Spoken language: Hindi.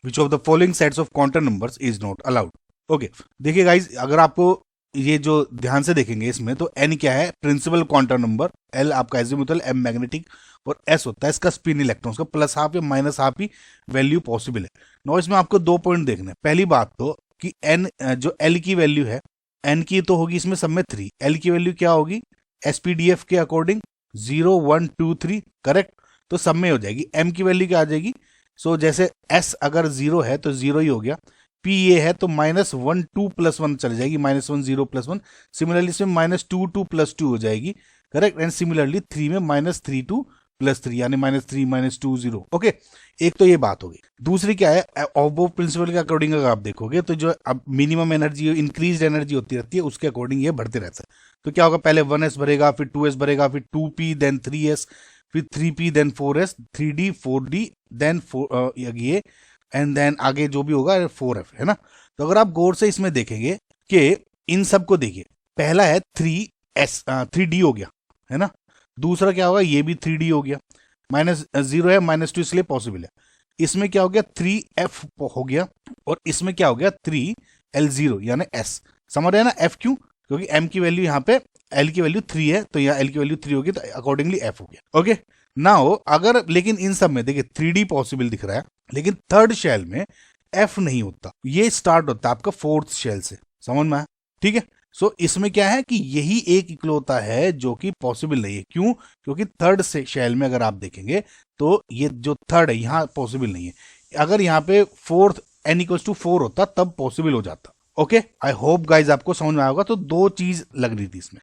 Which of the following sets of quantum numbers is not allowed. Okay, देखिए गाइज, अगर आपको ये जो ध्यान से देखेंगे इसमें, तो एन क्या है, प्रिंसिपल क्वांटम नंबर, एल आपका एजीमुथल, एम मैग्नेटिक, और एस होता है इसका स्पिन इलेक्ट्रॉन्स का, प्लस हाफ या माइनस हाफ ही वैल्यू पॉसिबल है। नो, इसमें आपको 2 पॉइंट देखने हैं। पहली बात तो कि एन जो एल की वैल्यू है, एन की तो होगी इसमें सब में 3, एल की वैल्यू क्या होगी एसपीडीएफ के अकॉर्डिंग 0 1 2 3, करेक्ट, तो सब में हो जाएगी। एम की वैल्यू क्या आ जाएगी, सो जैसे एस अगर 0 है तो 0 ही हो गया, पी ये है तो -1 2 + 1 चल जाएगी, -1 0 + 1, सिमिलरली इसमें -2 2 + 2 हो जाएगी, करेक्ट, एंड सिमिलरली 3 में -3 2 + 3 यानी -3 -2 0। ओके, एक तो ये बात होगी। दूसरी क्या है, ऑफ प्रिंसिपल के अकॉर्डिंग अगर आप देखोगे तो जो अब मिनिमम एनर्जी इंक्रीज एनर्जी होती रहती है उसके अकॉर्डिंग ये बढ़ते रहता है। तो क्या होगा, पहले 1s भरेगा, फिर 2s भरेगा, फिर 2p देन 3s, फिर 3p then 4s, 3d 4d then 4 ये, एंड देन आगे जो भी होगा 4f, है ना। तो अगर आप गौर से इसमें देखेंगे कि इन सब को देखिए, पहला है 3d हो गया, है ना। दूसरा क्या होगा, ये भी 3d हो गया, -0 है, -2 इसलिए पॉसिबल है। इसमें क्या हो गया, 3f हो गया, और इसमें क्या हो गया 3l0 यानी s। समझ रहे हैं ना, f क्यों, क्योंकि m की वैल्यू यहाँ पे, l की वैल्यू 3 है तो यहाँ l की वैल्यू 3 होगी, तो अकॉर्डिंगली f हो गया। ओके, नाउ अगर, लेकिन इन सब में देखिए 3d पॉसिबल दिख रहा है, लेकिन थर्ड शेल में f नहीं होता, ये स्टार्ट होता है आपका फोर्थ शेल से, समझ में आया, ठीक है। सो इसमें क्या है कि यही एक इकलौता है जो कि पॉसिबल नहीं है। क्यों, क्योंकि थर्ड से शेल में अगर आप देखेंगे तो ये जो थर्ड है यहाँ पॉसिबल नहीं है। अगर यहाँ पे फोर्थ n = 4 होता तब पॉसिबल हो जाता। ओके, आई होप गाइज आपको समझ में आएगा। तो 2 चीज लग रही थी इसमें।